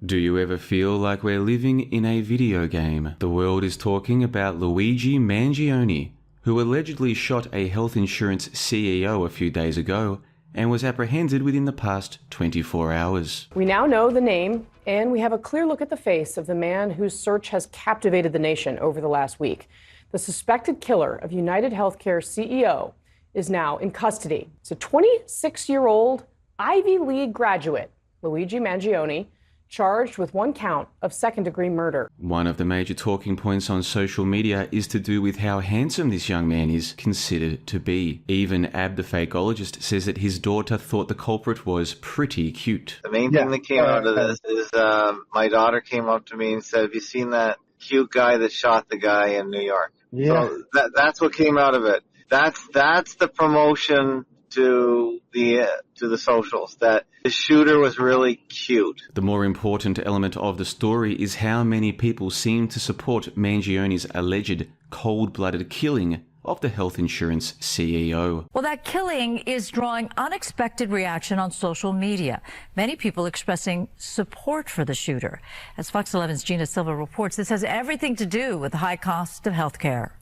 Do you ever feel like we're living in a video game? The world is talking about Luigi Mangione, who allegedly shot a health insurance CEO a few days ago and was apprehended within the past 24 hours. We now know the name, and we have a clear look at the face of the man whose search has captivated the nation over the last week. The suspected killer of United Healthcare CEO is now in custody. It's a 26-year-old Ivy League graduate, Luigi Mangione, charged with one count of second-degree murder. One of the major talking points on social media is to do with how handsome this young man is considered to be. Even Ab the fakeologist says that his daughter thought the culprit was pretty cute. The main thing that came out of this is my daughter came up to me and said, "Have you seen that cute guy that shot the guy in New York?" Yeah. So that's what came out of it. That's the promotion to the socials, that the shooter was really cute. The more important element of the story is how many people seem to support Mangione's alleged cold-blooded killing of the health insurance CEO. Well, that killing is drawing unexpected reaction on social media. Many people expressing support for the shooter. As Fox 11's Gina Silva reports, this has everything to do with the high cost of health care.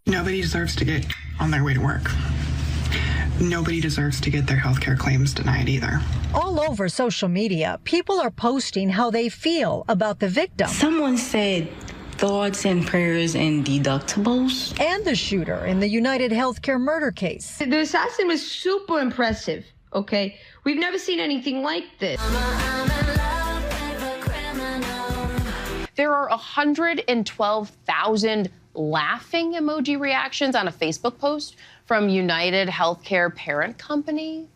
Nobody deserves to get on their way to work. Nobody deserves to get their health care claims denied either. All over social media, people are posting how they feel about the victim. Someone said thoughts and prayers and deductibles. And the shooter in the United Healthcare murder case. The assassin was super impressive, okay? We've never seen anything like this. There are 112,000 laughing emoji reactions on a Facebook post from United Healthcare parent company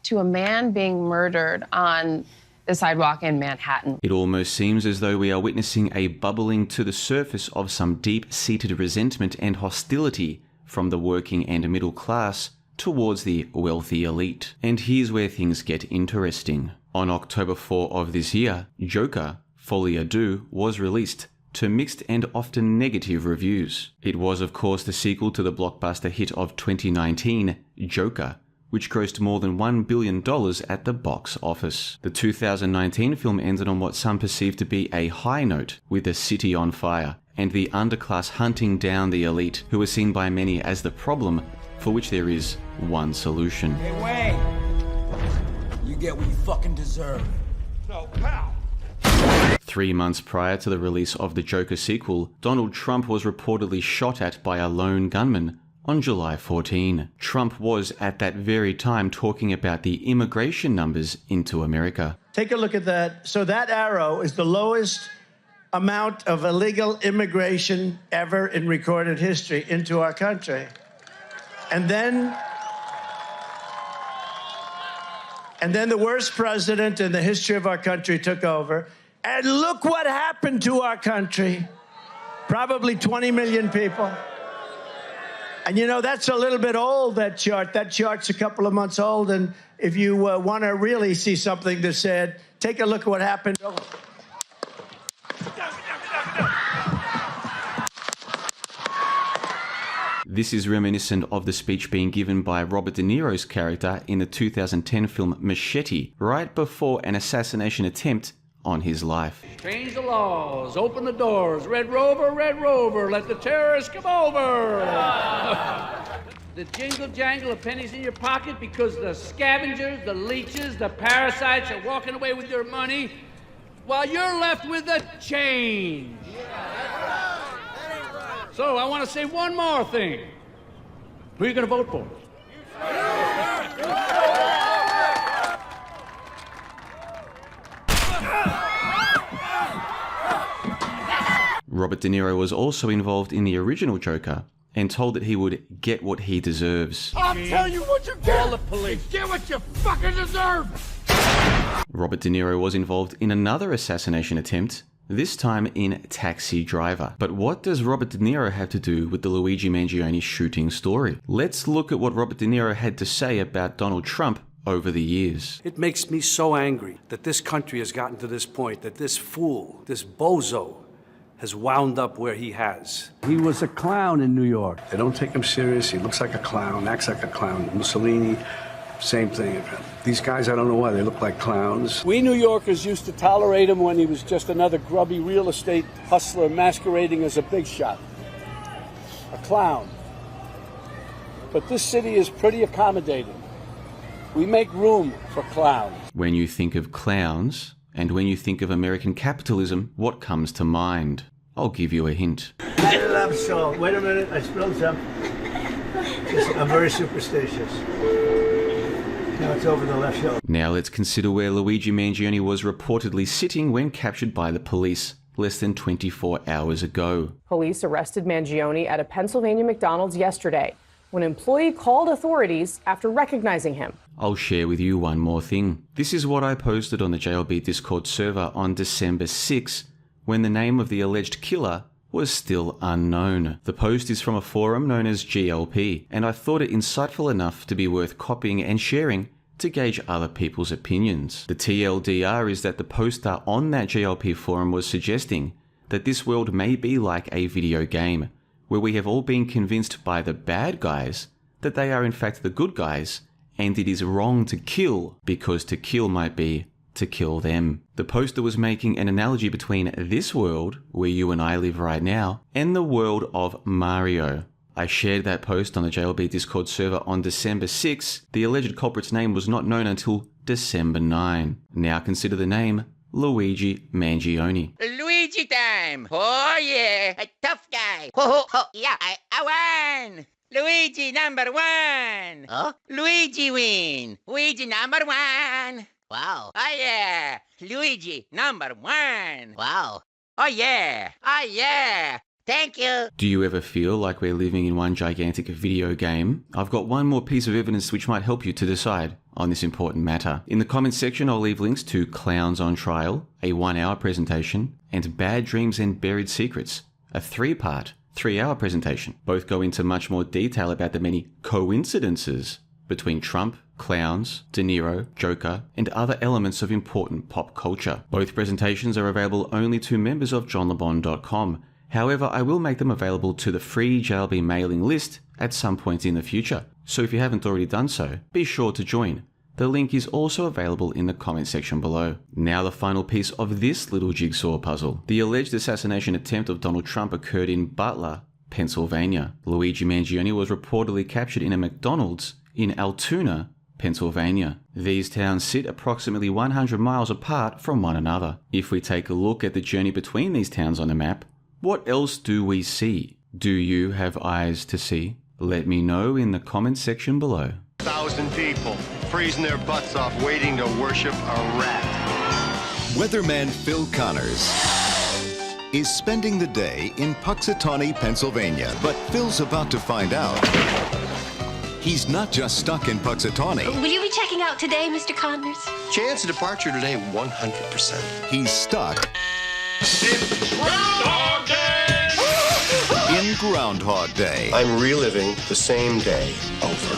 to a man being murdered on the sidewalk in Manhattan. It almost seems as though we are witnessing a bubbling to the surface of some deep-seated resentment and hostility from the working and middle class towards the wealthy elite. And here's where things get interesting. On October 4 of this year, Joker, Folie à Deux, was released to mixed and often negative reviews. It was, of course, the sequel to the blockbuster hit of 2019, Joker, which grossed more than $1 billion at the box office. The 2019 film ended on what some perceived to be a high note, with the city on fire and the underclass hunting down the elite, who are seen by many as the problem for which there is one solution. Hey, Wayne! You get what you fucking deserve. No, pal! 3 months prior to the release of the Joker sequel, Donald Trump was reportedly shot at by a lone gunman on July 14. Trump was at that very time talking about the immigration numbers into America. Take a look at that. So that arrow is the lowest amount of illegal immigration ever in recorded history into our country. And then the worst president in the history of our country took over. And look what happened to our country. Probably 20 million people. And you know, that's a little bit old, that chart. That chart's a couple of months old. And if you want to really see something that's said, take a look at what happened. This is reminiscent of the speech being given by Robert De Niro's character in the 2010 film Machete, right before an assassination attempt on his life. Change the laws, open the doors, Red Rover, let the terrorists come over. The jingle jangle of pennies in your pocket because the scavengers, the leeches, the parasites are walking away with your money while you're left with the change. So I want to say one more thing. Who are you going to vote for? Robert De Niro was also involved in the original Joker and told that he would get what he deserves. I'll tell you what you get! Call the police. Get what you fucking deserve! Robert De Niro was involved in another assassination attempt, this time in Taxi Driver. But what does Robert De Niro have to do with the Luigi Mangione shooting story? Let's look at what Robert De Niro had to say about Donald Trump over the years. It makes me so angry that this country has gotten to this point, that this fool, this bozo, has wound up where he has. He was a clown in New York. They don't take him serious. He looks like a clown, acts like a clown. Mussolini, Same thing. These guys, I don't know why, they look like clowns. We New Yorkers used to tolerate him when he was just another grubby real estate hustler masquerading as a big shot. A clown. But this city is pretty accommodating. We make room for clowns. When you think of clowns, and when you think of American capitalism, what comes to mind? I'll give you a hint. I love salt. Wait a minute, I spilled some. I'm very superstitious. Now it's over the left shoulder. Now let's consider where Luigi Mangione was reportedly sitting when captured by the police less than 24 hours ago. Police arrested Mangione at a Pennsylvania McDonald's yesterday when an employee called authorities after recognizing him. I'll share with you one more thing. This is what I posted on the JLB Discord server on December 6, when the name of the alleged killer was still unknown. The post is from a forum known as GLP, and I thought it insightful enough to be worth copying and sharing to gauge other people's opinions. The TLDR is that the poster on that GLP forum was suggesting that this world may be like a video game, where we have all been convinced by the bad guys that they are in fact the good guys, and it is wrong to kill because to kill might be to kill them. The poster was making an analogy between this world, where you and I live right now, and the world of Mario. I shared that post on the JLB Discord server on December 6. The alleged culprit's name was not known until December 9. Now consider the name Luigi Mangione. Luigi time! Oh yeah, a tough guy. Ho ho ho! Yeah, I won. Luigi number one. Huh? Luigi win. Luigi number one. Wow. Oh yeah, Luigi number one. Wow. Oh yeah. Oh yeah. Thank you. Do you ever feel like we're living in one gigantic video game? I've got one more piece of evidence which might help you to decide on this important matter. In the comments section, I'll leave links to Clowns on Trial, a 1-hour presentation, and Bad Dreams and Buried Secrets, a 3-part, 3-hour presentation. Both go into much more detail about the many coincidences between Trump, clowns, De Niro, Joker, and other elements of important pop culture. Both presentations are available only to members of johnlebon.com. However, I will make them available to the free JLB mailing list at some point in the future. So if you haven't already done so, be sure to join. The link is also available in the comment section below. Now the final piece of this little jigsaw puzzle. The alleged assassination attempt of Donald Trump occurred in Butler, Pennsylvania. Luigi Mangione was reportedly captured in a McDonald's in Altoona, Pennsylvania. These towns sit approximately 100 miles apart from one another. If we take a look at the journey between these towns on the map, what else do we see? Do you have eyes to see? Let me know in the comment section below. 1,000 people freezing their butts off waiting to worship a rat. Weatherman Phil Connors is spending the day in Puxatawney, Pennsylvania. But Phil's about to find out he's not just stuck in Puxatawney. Will you be checking out today, Mr. Connors? Chance of departure today, 100%. He's stuck It's Groundhog Day! in Groundhog Day. I'm reliving the same day over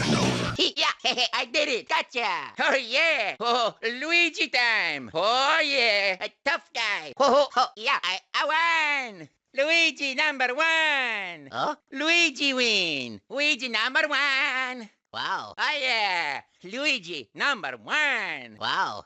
and over. Yeah, I did it. Gotcha. Oh yeah. Oh, Luigi time. Oh yeah, a tough guy. Oh, yeah, I won. Luigi number one. Huh? Luigi win. Luigi number one. Wow. Oh yeah, Luigi number one. Wow.